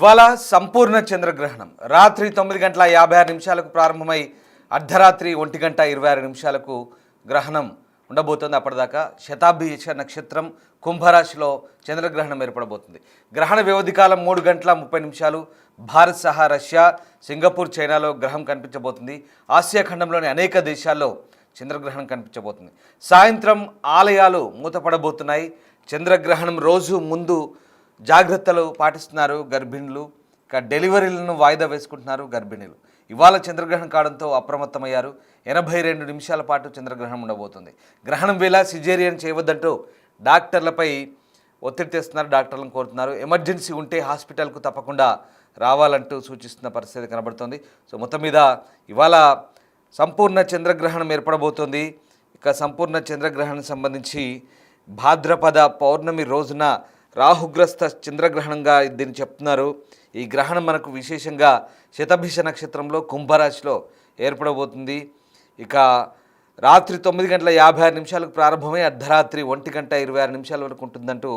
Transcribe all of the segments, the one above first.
ఇవాళ సంపూర్ణ చంద్రగ్రహణం రాత్రి 9:56 ప్రారంభమై అర్ధరాత్రి 1:26 గ్రహణం ఉండబోతోంది. అప్పటిదాకా శతాభిష నక్షత్రం కుంభరాశిలో చంద్రగ్రహణం ఏర్పడబోతుంది. గ్రహణ వ్యవధి కాలం 3:30. భారత్ సహా రష్యా, సింగపూర్, చైనాలో గ్రహం కనిపించబోతుంది. ఆసియా ఖండంలోని అనేక దేశాల్లో చంద్రగ్రహణం కనిపించబోతుంది. సాయంత్రం ఆలయాలు మూతపడబోతున్నాయి. చంద్రగ్రహణం రోజు ముందు జాగ్రత్తలు పాటిస్తున్నారు గర్భిణులు. ఇక డెలివరీలను వాయిదా వేసుకుంటున్నారు గర్భిణీలు. ఇవాళ చంద్రగ్రహణం కావడంతో అప్రమత్తమయ్యారు. 82 నిమిషాల పాటు చంద్రగ్రహణం ఉండబోతుంది. గ్రహణం వేళ సిజేరియన్ చేయవద్దంటూ డాక్టర్లపై ఒత్తిడి తెస్తున్నారు. డాక్టర్లను కోరుతున్నారు. ఎమర్జెన్సీ ఉంటే హాస్పిటల్కు తప్పకుండా రావాలంటూ సూచిస్తున్న పరిస్థితి కనబడుతుంది. సో మొత్తం మీద ఇవాళ సంపూర్ణ చంద్రగ్రహణం ఏర్పడబోతోంది. ఇక సంపూర్ణ చంద్రగ్రహణం సంబంధించి భాద్రపద పౌర్ణమి రోజున రాహుగ్రస్త చంద్రగ్రహణంగా దీన్ని చెప్తున్నారు. ఈ గ్రహణం మనకు విశేషంగా శతభిష నక్షత్రంలో కుంభరాశిలో ఏర్పడబోతుంది. ఇక రాత్రి 9:56 ప్రారంభమై అర్ధరాత్రి 1:26 వరకు ఉంటుందంటూ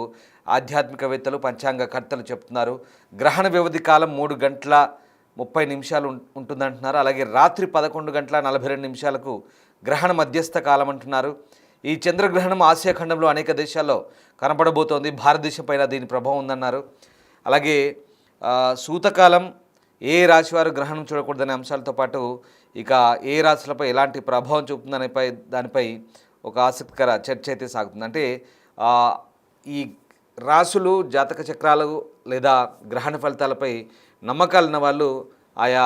ఆధ్యాత్మికవేత్తలు, పంచాంగకర్తలు చెప్తున్నారు. గ్రహణ వ్యవధి కాలం 3:30 ఉంటుందంటున్నారు. అలాగే రాత్రి 11:42 గ్రహణ మధ్యస్థ కాలం అంటున్నారు. ఈ చంద్రగ్రహణం ఆసియా ఖండంలో అనేక దేశాల్లో కనపడబోతోంది. భారతదేశం పైన దీని ప్రభావం ఉందన్నారు. అలాగే సూతకాలం, ఏ రాశి వారు గ్రహణం చూడకూడదనే అంశాలతో పాటు ఇక ఏ రాశులపై ఎలాంటి ప్రభావం చూపుతుందనే దానిపై ఒక ఆసక్తికర చర్చ అయితే సాగుతుంది. అంటే ఈ రాశులు, జాతక చక్రాలు లేదా గ్రహణ ఫలితాలపై నమ్మకాలు ఉన్న వాళ్ళు ఆయా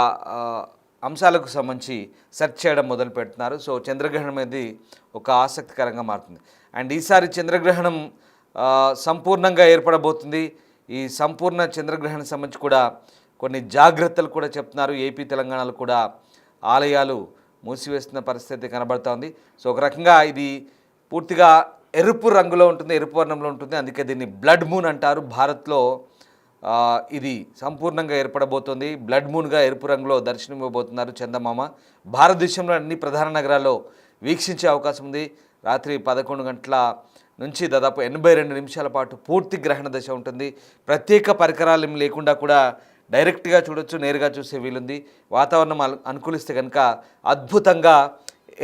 అంశాలకు సంబంధించి సెర్చ్ చేయడం మొదలు పెడుతున్నారు. సో చంద్రగ్రహణం అనేది ఒక ఆసక్తికరంగా మారుతుంది. అండ్ ఈసారి చంద్రగ్రహణం సంపూర్ణంగా ఏర్పడబోతుంది. ఈ సంపూర్ణ చంద్రగ్రహణం సంబంధించి కూడా కొన్ని జాగ్రత్తలు కూడా చెప్తున్నారు. ఏపీ, తెలంగాణలో కూడా ఆలయాలు మూసివేస్తున్న పరిస్థితి కనబడుతోంది. సో ఒక రకంగా ఇది పూర్తిగా ఎరుపు రంగులో ఉంటుంది, ఎరుపు వర్ణంలో ఉంటుంది. అందుకే దీన్ని బ్లడ్ మూన్ అంటారు. భారత్లో ఇది సంపూర్ణంగా ఏర్పడబోతోంది. బ్లడ్ మూన్గా ఎరుపు రంగులో దర్శనమివ్వబోతున్నారు చందమామ. భారతదేశంలో అన్ని ప్రధాన నగరాల్లో వీక్షించే అవకాశం ఉంది. రాత్రి 11 గంటల నుంచి దాదాపు 82 నిమిషాల పాటు పూర్తి గ్రహణ దశ ఉంటుంది. ప్రత్యేక పరికరాలు ఏమి లేకుండా కూడా డైరెక్ట్గా చూడొచ్చు, నేరుగా చూసే వీలుంది. వాతావరణం అనుకూలిస్తే కనుక అద్భుతంగా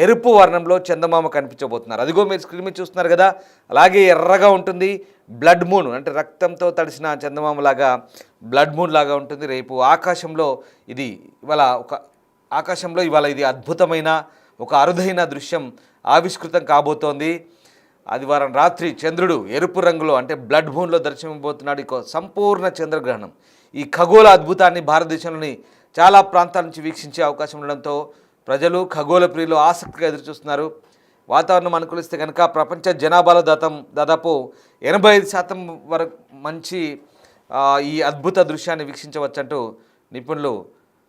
ఎరుపు వర్ణంలో చందమామ కనిపించబోతున్నారు. అదిగో మీరు స్క్రీన్ మీద చూస్తున్నారు కదా, అలాగే ఎర్రగా ఉంటుంది. బ్లడ్ మూన్ అంటే రక్తంతో తడిసిన చందమామ లాగా బ్లడ్ మూన్ లాగా ఉంటుంది. రేపు ఆకాశంలో ఇవాళ ఇది అద్భుతమైన ఒక అరుదైన దృశ్యం ఆవిష్కృతం కాబోతోంది. ఆదివారం రాత్రి చంద్రుడు ఎరుపు రంగులో అంటే బ్లడ్ మూన్లో దర్శనమివ్వబోతున్నాడు. ఇక సంపూర్ణ చంద్రగ్రహణం. ఈ ఖగోళ అద్భుతాన్ని భారతదేశంలోని చాలా ప్రాంతాల నుంచి వీక్షించే అవకాశం ఉండడంతో ప్రజలు, ఖగోళ ప్రియులు ఆసక్తిగా ఎదురుచూస్తున్నారు. వాతావరణం అనుకూలిస్తే కనుక ప్రపంచ జనాభాలో దాదాపు 85% వరకు మంచి ఈ అద్భుత దృశ్యాన్ని వీక్షించవచ్చంటూ నిపుణులు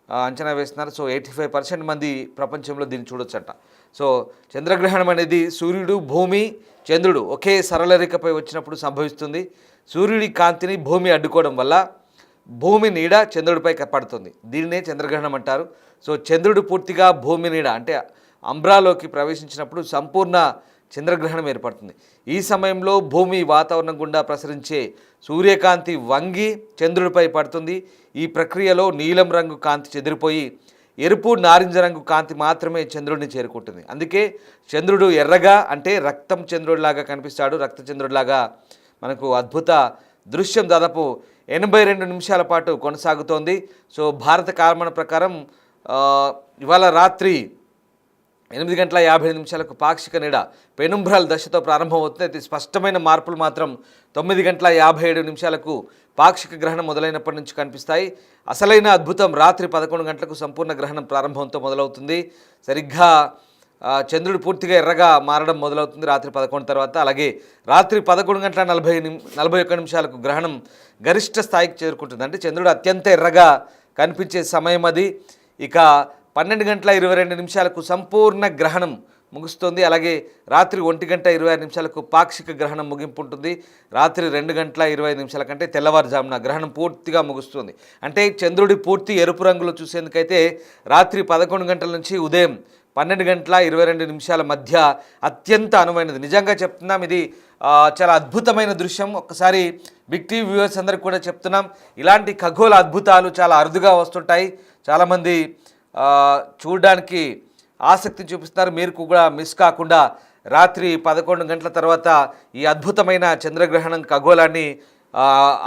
అంచనా వేస్తున్నారు. సో 85% మంది ప్రపంచంలో దీన్ని చూడొచ్చంట. సో చంద్రగ్రహణం అనేది సూర్యుడు, భూమి, చంద్రుడు ఒకే సరళ రేఖపై వచ్చినప్పుడు సంభవిస్తుంది. సూర్యుడి కాంతిని భూమి అడ్డుకోవడం వల్ల భూమి నీడ చంద్రుడిపై పడుతుంది. దీన్నే చంద్రగ్రహణం అంటారు. సో చంద్రుడు పూర్తిగా భూమి నీడ అంటే అంబ్రాలోకి ప్రవేశించినప్పుడు సంపూర్ణ చంద్రగ్రహణం ఏర్పడుతుంది. ఈ సమయంలో భూమి వాతావరణం గుండా ప్రసరించే సూర్యకాంతి వంగి చంద్రుడిపై పడుతుంది. ఈ ప్రక్రియలో నీలం రంగు కాంతి చెదిరిపోయి ఎరుపు, నారింజ రంగు కాంతి మాత్రమే చంద్రుడిని చేరుకుంటుంది. అందుకే చంద్రుడు ఎర్రగా అంటే రక్తం చంద్రుడిలాగా కనిపిస్తాడు. రక్త చంద్రుడిలాగా మనకు అద్భుత దృశ్యం దాదాపు 82 నిమిషాల పాటు కొనసాగుతోంది. సో భారత కాలమాన ప్రకారం ఇవాళ రాత్రి 8:57 పాక్షిక నీడ పెనుంబ్రాల్ దశతో ప్రారంభమవుతుంది. అయితే స్పష్టమైన మార్పులు మాత్రం 9:57 పాక్షిక గ్రహణం మొదలైనప్పటి నుంచి కనిపిస్తాయి. అసలైన అద్భుతం రాత్రి 11 గంటలకు సంపూర్ణ గ్రహణం ప్రారంభంతో మొదలవుతుంది. సరిగ్గా చంద్రుడు పూర్తిగా ఎర్రగా మారడం మొదలవుతుంది రాత్రి 11 తర్వాత. అలాగే రాత్రి 11:41 గ్రహణం గరిష్ట స్థాయికి చేరుకుంటుంది. అంటే చంద్రుడు అత్యంత ఎర్రగా కనిపించే సమయం అది. ఇక 12:22 సంపూర్ణ గ్రహణం ముగుస్తుంది. అలాగే రాత్రి 1:26 పాక్షిక గ్రహణం ముగింపు ఉంటుంది. రాత్రి 2:25 కంటే తెల్లవారుజామున గ్రహణం పూర్తిగా ముగుస్తుంది. అంటే చంద్రుడి పూర్తి ఎరుపు రంగులో చూసేందుకైతే రాత్రి 11 గంటల నుంచి ఉదయం 12 గంటల 22 నిమిషాల మధ్య అత్యంత అనువైనది. నిజంగా చెప్తున్నాం, ఇది చాలా అద్భుతమైన దృశ్యం. ఒక్కసారి బిగ్ టీవీ వ్యూవర్స్ అందరికి కూడా చెప్తున్నాం, ఇలాంటి ఖగోళ అద్భుతాలు చాలా అరుదుగా వస్తుంటాయి. చాలామంది చూడడానికి ఆసక్తి చూపిస్తున్నారు. మీరు కూడా మిస్ కాకుండా రాత్రి 11 గంటల తర్వాత ఈ అద్భుతమైన చంద్రగ్రహణం ఖగోళాన్ని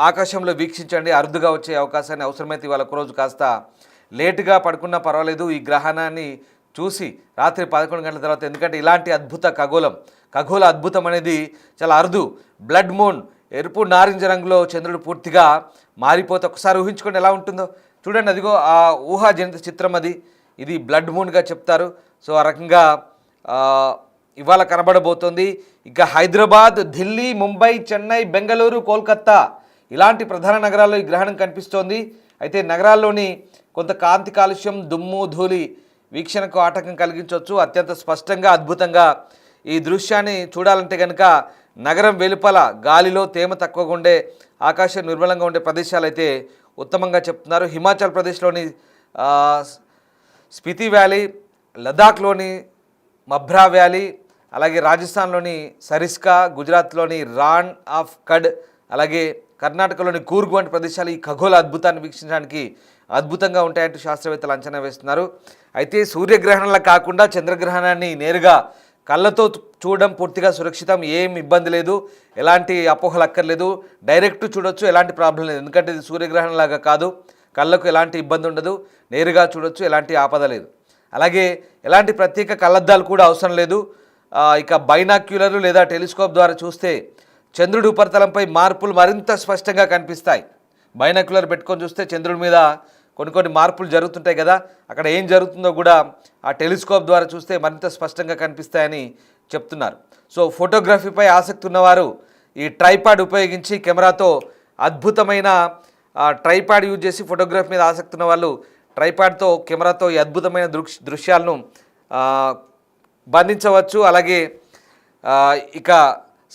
ఆకాశంలో వీక్షించండి. అరుదుగా వచ్చే అవకాశాన్ని అవసరమైతే ఇవాళ ఒకరోజు కాస్త లేటుగా పడుకున్నా పర్వాలేదు, ఈ గ్రహణాన్ని చూసి రాత్రి 11 గంటల తర్వాత, ఎందుకంటే ఇలాంటి అద్భుత ఖగోళ అద్భుతం అనేది చాలా అరుదు. బ్లడ్ మూన్, ఎరుపు నారింజ రంగులో చంద్రుడు పూర్తిగా మారిపోతే ఒకసారి ఊహించుకోండి ఎలా ఉంటుందో. చూడండి, అదిగో ఆ ఊహాజనిత చిత్రం అది. ఇది బ్లడ్ మూన్గా చెప్తారు. సో ఆ రకంగా ఇవాళ కనబడబోతోంది. ఇక హైదరాబాద్, ఢిల్లీ, ముంబై, చెన్నై, బెంగళూరు, కోల్కత్తా ఇలాంటి ప్రధాన నగరాల్లో ఈ గ్రహణం కనిపిస్తోంది. అయితే నగరాల్లోని కొంత కాంతి కాలుష్యం, దుమ్ము, ధూళి వీక్షణకు ఆటంకం కలిగించవచ్చు. అత్యంత స్పష్టంగా అద్భుతంగా ఈ దృశ్యాన్ని చూడాలంటే కనుక నగరం వెలుపల గాలిలో తేమ తక్కువగా ఉండే, ఆకాశం నిర్మలంగా ఉండే ప్రదేశాలు అయితే ఉత్తమంగా చెప్తున్నారు. హిమాచల్ ప్రదేశ్లోని స్పితి వ్యాలీ, లదాఖ్లోని మబ్రా వ్యాలీ, అలాగే రాజస్థాన్లోని సరిస్కా, గుజరాత్లోని రాన్ ఆఫ్ కడ్, అలాగే కర్ణాటకలోని కూర్గ్ వంటి ప్రదేశాలు ఈ ఖగోళ అద్భుతాన్ని వీక్షించడానికి అద్భుతంగా ఉంటాయంటూ శాస్త్రవేత్తలు అంచనా వేస్తున్నారు. అయితే సూర్యగ్రహణంలా కాకుండా చంద్రగ్రహణాన్ని నేరుగా కళ్ళతో చూడడం పూర్తిగా సురక్షితం, ఏం ఇబ్బంది లేదు, ఎలాంటి అపోహలు అక్కర్లేదు, డైరెక్ట్ చూడొచ్చు, ఎలాంటి ప్రాబ్లం లేదు. ఎందుకంటే ఇది సూర్యగ్రహణంలాగా కాదు, కళ్ళకు ఎలాంటి ఇబ్బంది ఉండదు, నేరుగా చూడొచ్చు, ఎలాంటి ఆపద లేదు. అలాగే ఎలాంటి ప్రత్యేక కళ్ళద్దాలు కూడా అవసరం లేదు. ఇక బైనాక్యులర్లు లేదా టెలిస్కోప్ ద్వారా చూస్తే చంద్రుడి ఉపరితలంపై మార్పులు మరింత స్పష్టంగా కనిపిస్తాయి. బైనాక్యులర్ పెట్టుకొని చూస్తే చంద్రుడి మీద కొన్ని మార్పులు జరుగుతుంటాయి కదా, అక్కడ ఏం జరుగుతుందో కూడా ఆ టెలిస్కోప్ ద్వారా చూస్తే మరింత స్పష్టంగా కనిపిస్తాయని చెప్తున్నారు. సో ఫోటోగ్రఫీపై ఆసక్తి ఉన్నవారు ఈ ట్రైపాడ్ ఉపయోగించి కెమెరాతో అద్భుతమైన ట్రైపాడ్ యూజ్ చేసి ఫోటోగ్రఫీ మీద ఆసక్తి ఉన్న వాళ్ళు ట్రైపాడ్తో కెమెరాతో ఈ అద్భుతమైన దృశ్యాలను బంధించవచ్చు. అలాగే ఇక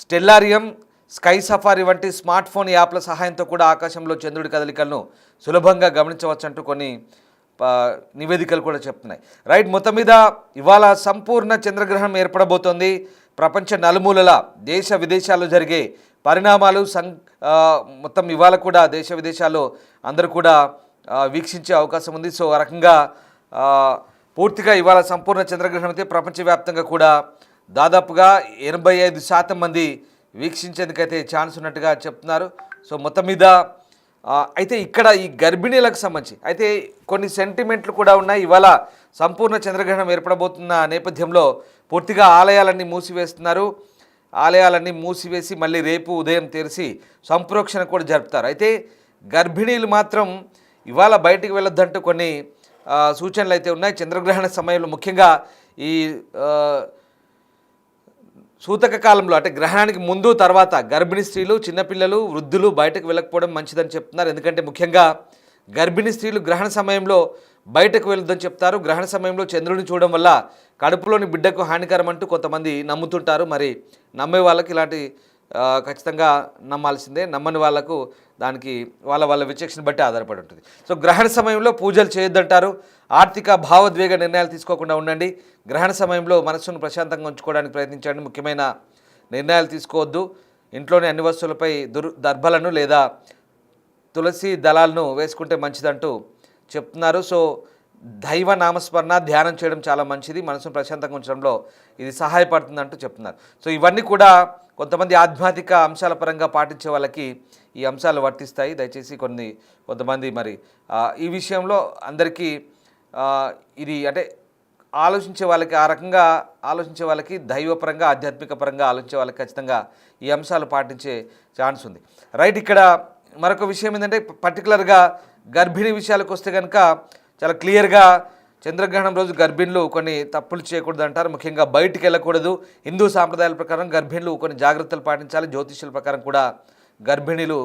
స్టెల్లారియం, స్కై సఫారీ వంటి స్మార్ట్ ఫోన్ యాప్ల సహాయంతో కూడా ఆకాశంలో చంద్రుడి కదలికలను సులభంగా గమనించవచ్చు అంటూ కొన్ని నివేదికలు కూడా చెప్తున్నాయి. రైట్, మొత్తం మీద ఇవాళ సంపూర్ణ చంద్రగ్రహణం ఏర్పడబోతోంది. ప్రపంచ నలుమూలల దేశ విదేశాల్లో జరిగే పరిణామాలు మొత్తం ఇవాళ కూడా దేశ విదేశాల్లో అందరూ కూడా వీక్షించే అవకాశం ఉంది. సో ఆ రకంగా పూర్తిగా ఇవాళ సంపూర్ణ చంద్రగ్రహణం అయితే ప్రపంచవ్యాప్తంగా కూడా దాదాపుగా 85% మంది వీక్షించేందుకైతే ఛాన్స్ ఉన్నట్టుగా చెప్తున్నారు. సో మొత్తం మీద అయితే ఇక్కడ ఈ గర్భిణీలకు సంబంధించి అయితే కొన్ని సెంటిమెంట్లు కూడా ఉన్నాయి. ఇవాళ సంపూర్ణ చంద్రగ్రహణం ఏర్పడబోతున్న నేపథ్యంలో పూర్తిగా ఆలయాలన్నీ మూసివేస్తున్నారు. ఆలయాలన్నీ మూసివేసి మళ్ళీ రేపు ఉదయం తెరిచి సంప్రోక్షణ కూడా జరుపుతారు. అయితే గర్భిణీలు మాత్రం ఇవాళ బయటికి వెళ్ళొద్దంటూ కొన్ని సూచనలు అయితే ఉన్నాయి. చంద్రగ్రహణ సమయంలో ముఖ్యంగా ఈ సూతక కాలంలో అంటే గ్రహణానికి ముందు తర్వాత గర్భిణీ స్త్రీలు, చిన్నపిల్లలు, వృద్ధులు బయటకు వెళ్ళకపోవడం మంచిదని చెప్తున్నారు. ఎందుకంటే ముఖ్యంగా గర్భిణీ స్త్రీలు గ్రహణ సమయంలో బయటకు వెళ్ళొద్దని చెప్తారు. గ్రహణ సమయంలో చంద్రుడిని చూడడం వల్ల కడుపులోని బిడ్డకు హానికరం అంటూ కొంతమంది నమ్ముతుంటారు. మరి నమ్మే వాళ్ళకి ఇలాంటి ఖచ్చితంగా నమ్మాల్సిందే, నమ్మని వాళ్ళకు దానికి వాళ్ళ విచక్షణ బట్టి ఆధారపడి ఉంటుంది. సో గ్రహణ సమయంలో పూజలు చేయొద్దంటారు. ఆర్థిక భావోద్వేగ నిర్ణయాలు తీసుకోకుండా ఉండండి. గ్రహణ సమయంలో మనస్సును ప్రశాంతంగా ఉంచుకోవడానికి ప్రయత్నించండి. ముఖ్యమైన నిర్ణయాలు తీసుకోవద్దు. ఇంట్లోని అన్ని వస్తువులపై దర్భలను లేదా తులసి దళాలను వేసుకుంటే మంచిదంటూ చెప్తున్నారు. సో దైవ నామస్మరణ, ధ్యానం చేయడం చాలా మంచిది, మనసును ప్రశాంతంగా ఉంచడంలో ఇది సహాయపడుతుందంటూ చెప్తున్నారు. సో ఇవన్నీ కూడా కొంతమంది ఆధ్యాత్మిక అంశాల పరంగా పాటించే వాళ్ళకి ఈ అంశాలు వర్తిస్తాయి. దయచేసి కొంతమంది మరి ఈ విషయంలో అందరికీ ఇది అంటే ఆలోచించే వాళ్ళకి, ఆ రకంగా ఆలోచించే వాళ్ళకి, దైవపరంగా ఆధ్యాత్మిక పరంగా ఆలోచించే వాళ్ళకి ఖచ్చితంగా ఈ అంశాలు పాటించే ఛాన్స్ ఉంది. రైట్, ఇక్కడ మరొక విషయం ఏంటంటే పర్టికులర్గా గర్భిణీ విషయాలకు వస్తే కనుక చాలా క్లియర్గా చంద్రగ్రహణం రోజు గర్భిణులు కొన్ని తప్పులు చేయకూడదు అంటారు. ముఖ్యంగా బయటికి వెళ్ళకూడదు. హిందూ సాంప్రదాయాల ప్రకారం గర్భిణులు కొన్ని జాగ్రత్తలు పాటించాలి. జ్యోతిష్యుల ప్రకారం కూడా గర్భిణీలు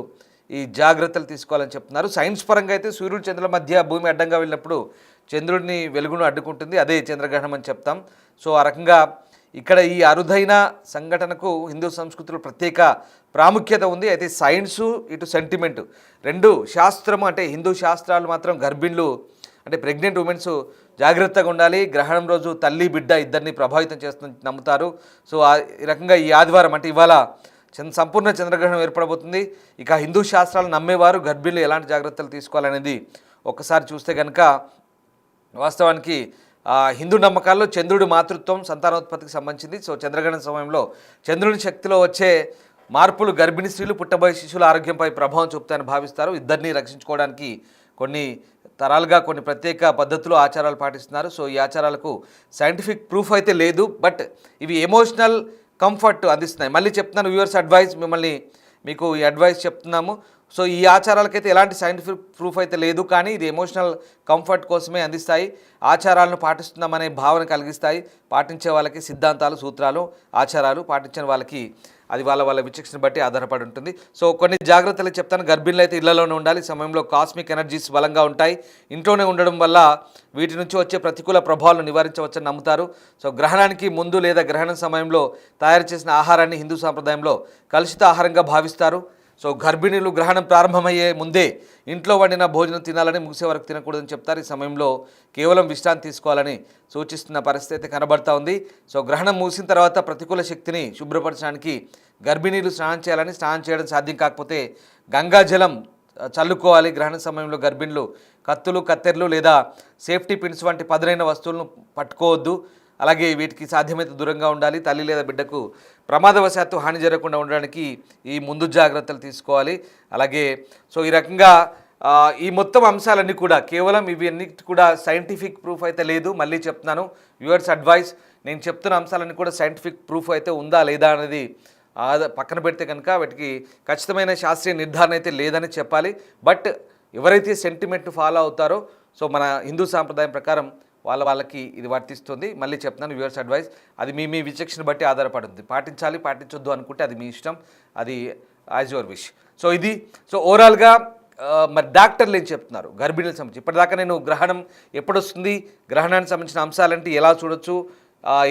ఈ జాగ్రత్తలు తీసుకోవాలని చెప్తున్నారు. సైన్స్ పరంగా అయితే సూర్యుడు చంద్రుల మధ్య భూమి అడ్డంగా వెళ్ళినప్పుడు చంద్రుడిని వెలుగును అడ్డుకుంటుంది, అదే చంద్రగ్రహణం అని చెప్తాం. సో ఆ రకంగా ఇక్కడ ఈ అరుదైన సంఘటనకు హిందూ సంస్కృతిలో ప్రత్యేక ప్రాముఖ్యత ఉంది. అయితే సైన్సు ఇటు సెంటిమెంటు రెండు శాస్త్రము అంటే హిందూ శాస్త్రాలు మాత్రం గర్భిణులు అంటే ప్రెగ్నెంట్ ఉమెన్స్ జాగ్రత్తగా ఉండాలి. గ్రహణం రోజు తల్లి బిడ్డ ఇద్దరిని ప్రభావితం చేస్తుంది నమ్ముతారు. సో ఈ రకంగా ఈ ఆదివారం అంటే ఇవాళ సంపూర్ణ చంద్రగ్రహణం ఏర్పడబోతుంది. ఇక హిందూ శాస్త్రాలు నమ్మేవారు గర్భిణులు ఎలాంటి జాగ్రత్తలు తీసుకోవాలనేది ఒక్కసారి చూస్తే కనుక వాస్తవానికి హిందూ నమ్మకాల్లో చంద్రుడి మాతృత్వం సంతానోత్పత్తికి సంబంధించింది. సో చంద్రగ్రహణ సమయంలో చంద్రుని శక్తిలో వచ్చే మార్పులు గర్భిణీ స్త్రీలు పుట్టబోయే శిశువుల ఆరోగ్యంపై ప్రభావం చూపుతాయని భావిస్తారు. ఇద్దరిని రక్షించుకోవడానికి కొన్ని తరాలుగా కొన్ని ప్రత్యేక పద్ధతులు ఆచారాలు పాటిస్తున్నారు. సో ఈ ఆచారాలకు సైంటిఫిక్ ప్రూఫ్ అయితే లేదు, బట్ ఇవి ఎమోషనల్ కంఫర్ట్ అందిస్తున్నాయి. మళ్ళీ చెప్తున్నాను, వ్యూవర్స్ అడ్వైస్, మీకు ఈ అడ్వైస్ చెప్తున్నాము. సో ఈ ఆచారాలకైతే ఎలాంటి సైంటిఫిక్ ప్రూఫ్ అయితే లేదు, కానీ ఇది ఎమోషనల్ కంఫర్ట్ కోసమే అందిస్తాయి. ఆచారాలను పాటిస్తున్నామనే భావన కలిగిస్తాయి. పాటించే వాళ్ళకి సిద్ధాంతాలు, సూత్రాలు, ఆచారాలు, పాటించిన వాళ్ళకి అది వాళ్ళ విచక్షణ బట్టి ఆధారపడి ఉంటుంది. సో కొన్ని జాగ్రత్తలు చెప్తాను. గర్భిణులు అయితే ఇళ్లలోనే ఉండాలి. సమయంలో కాస్మిక్ ఎనర్జీస్ బలంగా ఉంటాయి. ఇంట్లోనే ఉండడం వల్ల వీటి నుంచి వచ్చే ప్రతికూల ప్రభావాలను నివారించవచ్చని నమ్ముతారు. సో గ్రహణానికి ముందు లేదా గ్రహణం సమయంలో తయారు చేసిన ఆహారాన్ని హిందూ సాంప్రదాయంలో కలుషిత ఆహారంగా భావిస్తారు. సో గర్భిణీలు గ్రహణం ప్రారంభమయ్యే ముందే ఇంట్లో వండిన భోజనం తినాలని, ముగిసే వరకు తినకూడదని చెప్తారు. ఈ సమయంలో కేవలం విశ్రాంతి తీసుకోవాలని సూచిస్తున్న పరిస్థితి అయితే కనబడతా ఉంది. సో గ్రహణం ముగిసిన తర్వాత ప్రతికూల శక్తిని శుభ్రపరచడానికి గర్భిణీలు స్నానం చేయాలని, స్నానం చేయడం సాధ్యం కాకపోతే గంగాజలం చల్లుకోవాలి. గ్రహణ సమయంలో గర్భిణులు కత్తులు, కత్తెరలు లేదా సేఫ్టీ పిన్స్ వంటి పదునైన వస్తువులను పట్టుకోవద్దు. అలాగే వీటికి సాధ్యమైతే దూరంగా ఉండాలి. తల్లి లేదా బిడ్డకు ప్రమాదవశాత్తు హాని జరగకుండా ఉండడానికి ఈ ముందు జాగ్రత్తలు తీసుకోవాలి. అలాగే సో ఈ రకంగా ఈ మొత్తం అంశాలన్నీ కూడా కేవలం ఇవన్నీ కూడా సైంటిఫిక్ ప్రూఫ్ అయితే లేదు. మళ్ళీ చెప్తున్నాను, వ్యూవర్స్ అడ్వైస్, నేను చెప్తున్న అంశాలన్నీ కూడా సైంటిఫిక్ ప్రూఫ్ అయితే ఉందా లేదా అనేది పక్కన పెడితే కనుక వాటికి ఖచ్చితమైన శాస్త్రీయ నిర్ధారణ అయితే లేదని చెప్పాలి. బట్ ఎవరైతే సెంటిమెంట్ను ఫాలో అవుతారో, సో మన హిందూ సాంప్రదాయం ప్రకారం వాళ్ళకి ఇది వర్తిస్తుంది. మళ్ళీ చెప్తున్నాను, వ్యూవర్స్ అడ్వైస్, అది మీ విచక్షణ బట్టి ఆధారపడుతుంది. పాటించాలి, పాటించొద్దు అనుకుంటే అది మీ ఇష్టం, అది యాజ్ యువర్ విష్. సో ఇది ఓవరాల్గా మరి డాక్టర్లు ఏం చెప్తున్నారు గర్భిణీలకు సంబంధించి. ఇప్పటిదాకా నేను గ్రహణం ఎప్పుడు వస్తుంది, గ్రహణానికి సంబంధించిన అంశాలంటే ఎలా చూడొచ్చు,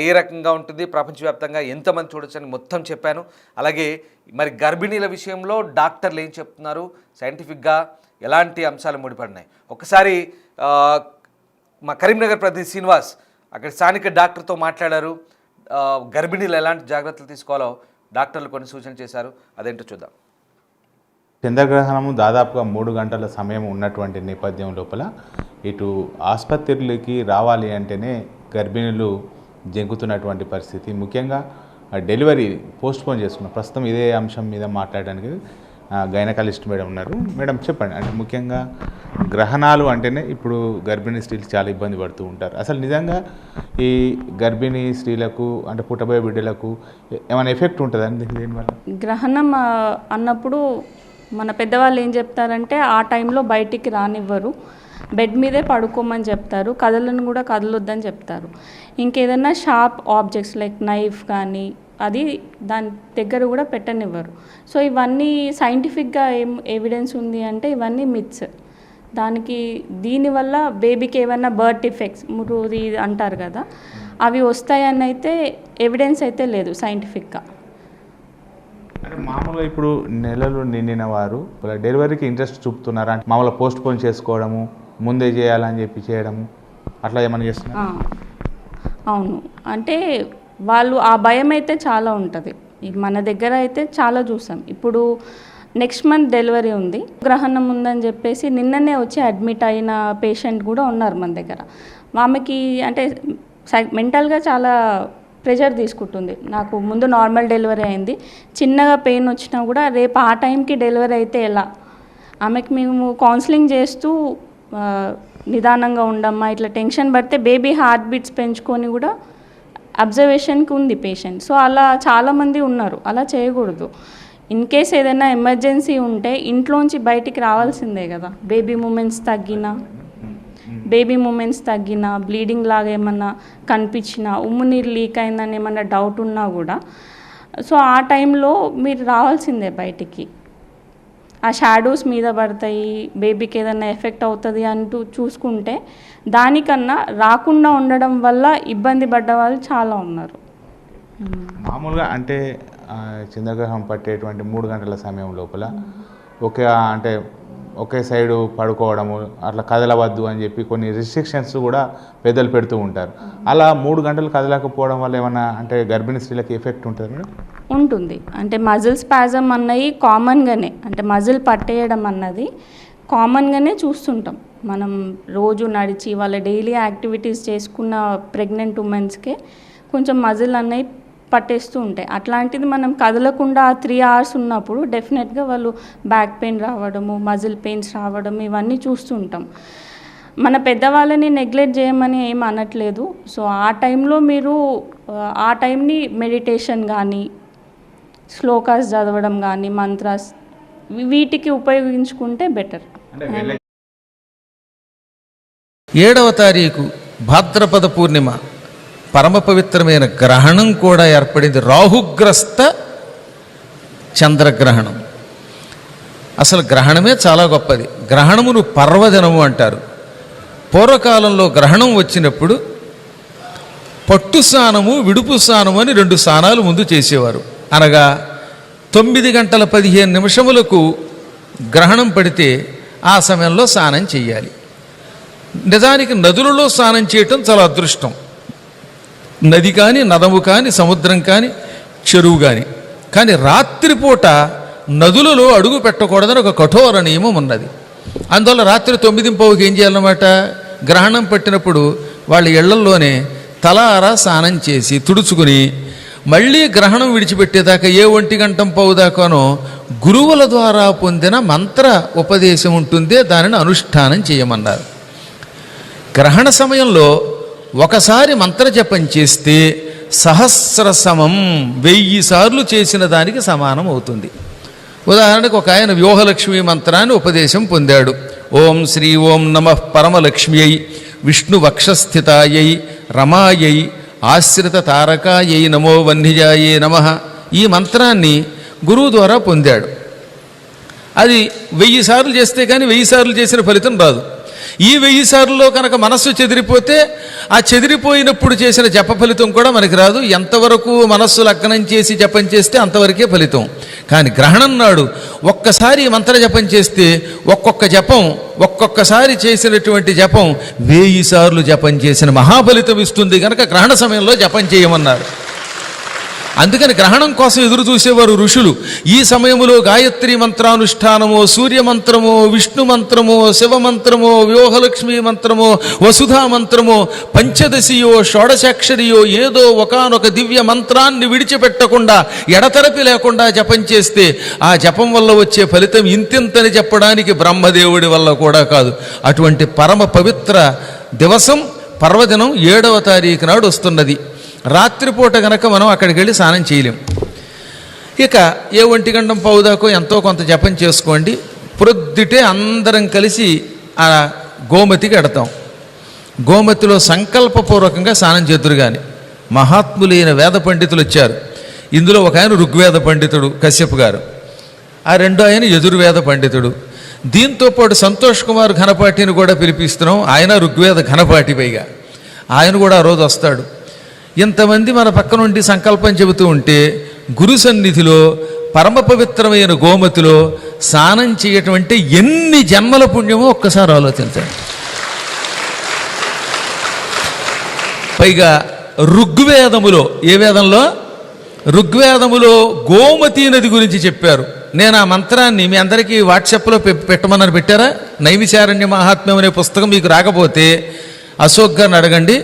ఏ రకంగా ఉంటుంది, ప్రపంచవ్యాప్తంగా ఎంతమంది చూడొచ్చు అని మొత్తం చెప్పాను. అలాగే మరి గర్భిణీల విషయంలో డాక్టర్లు ఏం చెప్తున్నారు, సైంటిఫిక్గా ఎలాంటి అంశాలు ముడిపడినాయి. ఒకసారి మా కరీంనగర్ ప్రతినిధి శ్రీనివాస్ అక్కడ స్థానిక డాక్టర్తో మాట్లాడారు. గర్భిణీలు ఎలాంటి జాగ్రత్తలు తీసుకోవాలో డాక్టర్లు కొన్ని సూచన చేశారు. అదేంటో చూద్దాం. చంద్రగ్రహణము దాదాపుగా 3 గంటల సమయం ఉన్నటువంటి నేపథ్యం లోపల ఇటు ఆసుపత్రులకి రావాలి అంటేనే గర్భిణులు జంకుతున్నటువంటి పరిస్థితి. ముఖ్యంగా డెలివరీ పోస్ట్పోన్ చేసుకున్నాం. ప్రస్తుతం ఇదే అంశం మీద మాట్లాడడానికి గైనకాలజిస్ట్ మేడం ఉన్నారు. మేడం చెప్పండి, అంటే ముఖ్యంగా గ్రహణాలు అంటేనే ఇప్పుడు గర్భిణీ స్త్రీలు చాలా ఇబ్బంది పడుతూ ఉంటారు. అసలు నిజంగా ఈ గర్భిణీ స్త్రీలకు అంటే పుట్టబోయే బిడ్డలకు ఏమైనా ఎఫెక్ట్ ఉంటుందండి దీనివల్ల? గ్రహణం అన్నప్పుడు మన పెద్దవాళ్ళు ఏం చెప్తారంటే ఆ టైంలో బయటికి రానివ్వరు, బెడ్ మీదే పడుకోమని చెప్తారు, కథలను కూడా కదలొద్దని చెప్తారు. ఇంకేదన్నా షార్ప్ ఆబ్జెక్ట్స్ లైక్ నైఫ్ కానీ అది దాని దగ్గర కూడా పెట్టనివ్వరు. సో ఇవన్నీ సైంటిఫిక్గా ఏం ఎవిడెన్స్ ఉంది అంటే ఇవన్నీ మిత్స్. దీనివల్ల బేబీకి ఏమైనా బర్త్ ఎఫెక్ట్స్ మురుది అంటారు కదా, అవి వస్తాయని అయితే ఎవిడెన్స్ అయితే లేదు సైంటిఫిక్గా. అంటే మామూలుగా ఇప్పుడు నెలలు నిండిన వారు డెలివరీకి ఇంట్రెస్ట్ చూపుతున్నారా? అంటే మామూలుగా పోస్ట్ పోన్ చేసుకోవడము, ముందే చేయాలని చెప్పి చేయడము, అట్లా ఏమైనా చేస్తున్నారు? అవును, అంటే వాళ్ళు ఆ భయం అయితే చాలా ఉంటుంది. మన దగ్గర అయితే చాలా చూసాం. ఇప్పుడు నెక్స్ట్ మంత్ డెలివరీ ఉంది, గ్రహణం ఉందని చెప్పేసి నిన్ననే వచ్చి అడ్మిట్ అయిన పేషెంట్ కూడా ఉన్నారు మన దగ్గర. ఆమెకి అంటే మెంటల్గా చాలా ప్రెషర్ తీసుకుంటుంది. నాకు ముందు నార్మల్ డెలివరీ అయింది, చిన్నగా పెయిన్ వచ్చినా కూడా రేపు ఆ టైంకి డెలివరీ అయితే ఎలా, ఆమెకి మేము కౌన్సిలింగ్ చేస్తూ నిదానంగా ఉండమ్మా, ఇట్లా టెన్షన్ పడితే బేబీ హార్ట్ బీట్స్ పెంచుకొని కూడా అబ్జర్వేషన్కి ఉంది పేషెంట్. సో అలా చాలామంది ఉన్నారు. అలా చేయకూడదు. ఇన్ కేస్ ఏదైనా ఎమర్జెన్సీ ఉంటే ఇంట్లోంచి బయటికి రావాల్సిందే కదా. బేబీ మూమెంట్స్ తగ్గినా బ్లీడింగ్ లాగా ఏమన్నా కనిపించినా, ఉమ్ము నీరు లీక్ అయిందని ఏమన్నా డౌట్ ఉన్నా కూడా సో ఆ టైంలో మీరు రావాల్సిందే బయటికి. ఆ షాడోస్ మీద పడతాయి, బేబీకి ఏదైనా ఎఫెక్ట్ అవుతుంది అంటూ చూసుకుంటే దానికన్నా రాకుండా ఉండడం వల్ల ఇబ్బంది పడ్డ వాళ్ళు చాలా ఉన్నారు. మామూలుగా అంటే చంద్రగ్రహణం పట్టేటువంటి 3 గంటల సమయం లోపల అంటే ఒకే సైడు పడుకోవడము అట్లా కదలవద్దు అని చెప్పి కొన్ని రిస్ట్రిక్షన్స్ కూడా పెద్దలు పెడుతూ ఉంటారు. అలా 3 గంటలు కదలకపోవడం వల్ల ఏమన్నా అంటే గర్భిణీ స్త్రీలకు ఎఫెక్ట్ ఉంటుంది? ఉంటుంది. అంటే మజిల్ స్పాజమ్ అన్నవి కామన్గానే, అంటే మజిల్ పట్టేయడం అన్నది కామన్గానే చూస్తుంటాం మనం. రోజు నడిచి వాళ్ళ డైలీ యాక్టివిటీస్ చేసుకున్న ప్రెగ్నెంట్ ఉమెన్స్కే కొంచెం మజిల్ అన్నవి పట్టేస్తూ ఉంటాయి. అట్లాంటిది మనం కదలకుండా 3 hours ఉన్నప్పుడు డెఫినెట్గా వాళ్ళు బ్యాక్ పెయిన్ రావడము, మజిల్ పెయిన్స్ రావడం ఇవన్నీ చూస్తూ ఉంటాం. మన పెద్దవాళ్ళని నెగ్లెక్ట్ చేయమని ఏం అనట్లేదు. సో ఆ టైంలో మీరు ఆ టైంని మెడిటేషన్ కానీ, శ్లోకాస్ చదవడం కానీ, మంత్రాస్ వీటికి ఉపయోగించుకుంటే బెటర్. 7వ తారీఖు భాద్రపద పూర్ణిమ పరమ పవిత్రమైన గ్రహణం కూడా ఏర్పడింది. రాహుగ్రస్త చంద్రగ్రహణం. అసలు గ్రహణమే చాలా గొప్పది. గ్రహణమును పర్వదినము అంటారు. పూర్వకాలంలో గ్రహణం వచ్చినప్పుడు పట్టు స్నానము, విడుపు స్నానము అని 2 స్నానాలు ముందు చేసేవారు. అనగా 9 గంటల 15 నిమిషములకు గ్రహణం పడితే ఆ సమయంలో స్నానం చేయాలి. నిజానికి నదులలో స్నానం చేయటం చాలా అదృష్టం. నది కానీ, నదము కానీ, సముద్రం కానీ, చెరువు కానీ. కానీ రాత్రిపూట నదులలో అడుగు పెట్టకూడదని ఒక కఠోర నియమం ఉన్నది. అందువల్ల రాత్రి 9:15కి ఏం చేయాలన్నమాట, గ్రహణం పట్టినప్పుడు వాళ్ళ ఇళ్లల్లోనే తలారా స్నానం చేసి తుడుచుకుని మళ్ళీ గ్రహణం విడిచిపెట్టేదాకా 1:15 దాకానో గురువుల ద్వారా పొందిన మంత్ర ఉపదేశం ఉంటుందే దానిని అనుష్ఠానం చేయమన్నారు. గ్రహణ సమయంలో ఒకసారి మంత్రజపం చేస్తే సహస్ర సమం 1000 సార్లు చేసిన దానికి సమానం అవుతుంది. ఉదాహరణకు ఒక ఆయన వ్యూహలక్ష్మి మంత్రాన్ని ఉపదేశం పొందాడు. ఓం శ్రీ ఓం నమః పరమలక్ష్మ్యై విష్ణు వక్షస్థితాయై రమాయై ఆశ్రిత తారకాయై నమో వన్నిజాయే నమః ఈ మంత్రాన్ని గురువు ద్వారా పొందాడు. అది 1000 సార్లు చేస్తే కానీ 1000 సార్లు చేసిన ఫలితం రాదు. ఈ 1000 సార్లులో కనుక మనస్సు చెదిరిపోతే ఆ చెదిరిపోయినప్పుడు చేసిన జప ఫలితం కూడా మనకి రాదు. ఎంతవరకు మనస్సు లగ్నం చేసి జపం చేస్తే అంతవరకే ఫలితం. కానీ గ్రహణం నాడు ఒక్కసారి మంత్ర జపం చేస్తే ఒక్కొక్కసారి చేసినటువంటి జపం 1000 సార్లు జపం చేసిన మహాఫలితం ఇస్తుంది. కనుక గ్రహణ సమయంలో జపం చేయమన్నారు. అందుకని గ్రహణం కోసం ఎదురు చూసేవారు ఋషులు. ఈ సమయంలో గాయత్రి మంత్రానుష్ఠానమో, సూర్యమంత్రమో, విష్ణు మంత్రమో, శివమంత్రమో, వ్యూహలక్ష్మి మంత్రమో, వసుధా మంత్రమో, పంచదశియో, షోడశాక్షరియో ఏదో ఒకానొక దివ్య మంత్రాన్ని విడిచిపెట్టకుండా ఎడతెరపి లేకుండా జపం చేస్తే ఆ జపం వల్ల వచ్చే ఫలితం ఇంతింతని చెప్పడానికి బ్రహ్మదేవుడి వల్ల కూడా కాదు. అటువంటి పరమ పవిత్ర దివసం పర్వదినం 7వ తారీఖు నాడు వస్తున్నది. రాత్రిపూట గనక మనం అక్కడికి వెళ్ళి స్నానం చేయలేం. ఇక 1:15 దాకా ఎంతో కొంత జపం చేసుకోండి. ప్రొద్దుటే అందరం కలిసి ఆ గోమతికి ఎడతాం. గోమతిలో సంకల్పపూర్వకంగా స్నానం చేతురు. కానీ మహాత్ములైన వేద పండితులు వచ్చారు. ఇందులో ఒక ఆయన ఋగ్వేద పండితుడు కశ్యప్ గారు, ఆ రెండో ఆయన యజుర్వేద పండితుడు. దీంతోపాటు సంతోష్ కుమార్ ఘనపాటిని కూడా పిలిపిస్తున్నాం. ఆయన ఋగ్వేద ఘనపాటి, పైగా ఆయన కూడా ఆ రోజు వస్తాడు. ఇంతమంది మన పక్క నుండి సంకల్పం చెబుతూ ఉంటే గురు సన్నిధిలో పరమ పవిత్రమైన గోమతిలో స్నానం చేయటం అంటే ఎన్ని జన్మల పుణ్యమో ఒక్కసారి ఆలోచించండి. పైగా ఋగ్వేదములో, ఏ వేదంలో? ఋగ్వేదములో గోమతీ నది గురించి చెప్పారు. నేను ఆ మంత్రాన్ని మీ అందరికీ వాట్సాప్లో పెట్టమని పెట్టారా? నైమిశారణ్య మహాత్మ్యం అనే పుస్తకం మీకు రాకపోతే అశోక్ గారిని అడగండి.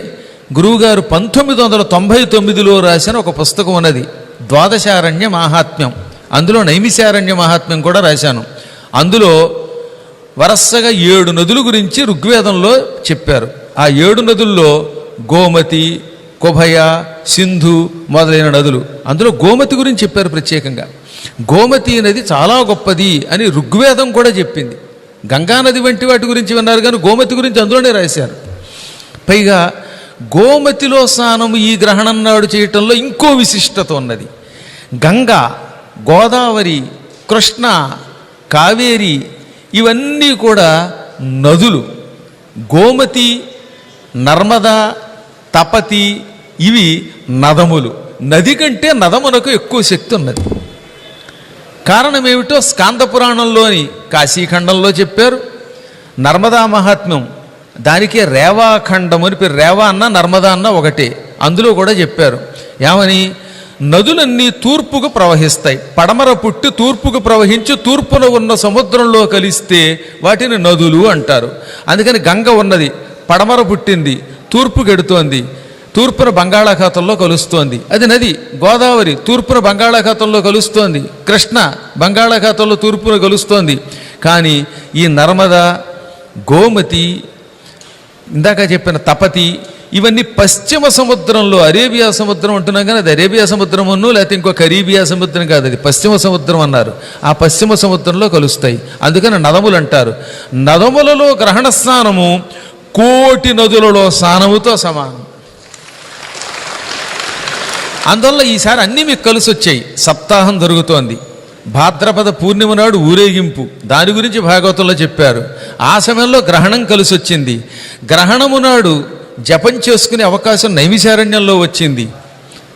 గురువుగారు 1999లో రాసిన ఒక పుస్తకం ఉన్నది, ద్వాదశారణ్య మహాత్మ్యం. అందులో నైమిశారణ్య మహాత్మ్యం కూడా రాశాను. అందులో వరసగా 7 నదుల గురించి ఋగ్వేదంలో చెప్పారు. ఆ 7 నదుల్లో గోమతి, కుభయ, సింధు మొదలైన నదులు. అందులో గోమతి గురించి చెప్పారు ప్రత్యేకంగా. గోమతి నది చాలా గొప్పది అని ఋగ్వేదం కూడా చెప్పింది. గంగానది వంటి వాటి గురించి విన్నారు, కానీ గోమతి గురించి అందులోనే రాశారు. పైగా గోమతిలో స్నానం ఈ గ్రహణం నాడు చేయటంలో ఇంకో విశిష్టత ఉన్నది. గంగా, గోదావరి, కృష్ణ, కావేరి ఇవన్నీ కూడా నదులు. గోమతి, నర్మదా, తపతి ఇవి నదములు. నది కంటే నదమునకు ఎక్కువ శక్తి ఉన్నది. కారణం ఏమిటో స్కాంద పురాణంలోని కాశీఖండంలో చెప్పారు. నర్మదా మహాత్మ్యం దానికే రేవాఖండం అని పేరు. రేవా అన్న నర్మదా అన్న ఒకటే. అందులో కూడా చెప్పారు ఏమని, నదులన్నీ తూర్పుకు ప్రవహిస్తాయి. పడమర పుట్టి తూర్పుకు ప్రవహించి తూర్పున ఉన్న సముద్రంలో కలిస్తే వాటిని నదులు అంటారు. అందుకని గంగ ఉన్నది పడమర పుట్టింది, తూర్పుకు ఎడుతోంది, తూర్పున బంగాళాఖాతంలో కలుస్తోంది, అది నది. గోదావరి తూర్పున బంగాళాఖాతంలో కలుస్తోంది, కృష్ణ బంగాళాఖాతంలో తూర్పున కలుస్తోంది. కానీ ఈ నర్మద, గోమతి, ఇందాక చెప్పిన తపతి, ఇవన్నీ పశ్చిమ సముద్రంలో, అరేబియా సముద్రం అంటున్నాం కానీ అది అరేబియా సముద్రమును లేకపోతే ఇంకో కరీబియా సముద్రం కాదు, అది పశ్చిమ సముద్రం అన్నారు. ఆ పశ్చిమ సముద్రంలో కలుస్తాయి. అందుకని నదములు అంటారు. నదములలో గ్రహణ స్నానము కోటి నదులలో స్నానముతో సమానం. అందువల్ల ఈసారి అన్నీ మీకు కలిసి వచ్చాయి. సప్తాహం జరుగుతోంది. భాద్రపద పూర్ణిమ నాడు ఊరేగింపు, దాని గురించి భాగవతంలో చెప్పారు. ఆ సమయంలో గ్రహణం కలిసి వచ్చింది. గ్రహణము నాడు జపం చేసుకునే అవకాశం నైమిషారణ్యంలో వచ్చింది.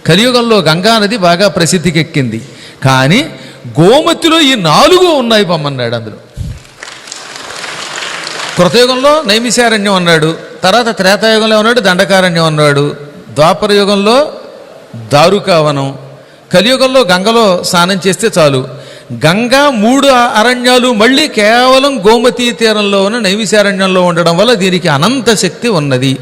కలియుగంలో గంగా నది బాగా ప్రసిద్ధికెక్కింది. కానీ గోమతిలో ఈ 4 ఉన్నాయి పొమ్మన్నాడు. అందులో కృతయుగంలో నైమిషారణ్యం అన్నాడు, తర్వాత త్రేతాయుగంలో ఉన్నాడు దండకారణ్యం అన్నాడు, ద్వాపర యుగంలో దారుకావనం, కలియుగంలో గంగలో స్నానం చేస్తే చాలు. గంగా 3 అరణ్యాలు మళ్ళీ కేవలం గోమతీ తీరంలో ఉన్న నైమిషారణ్యంలో ఉండడం వల్ల దీనికి అనంత శక్తి ఉన్నది.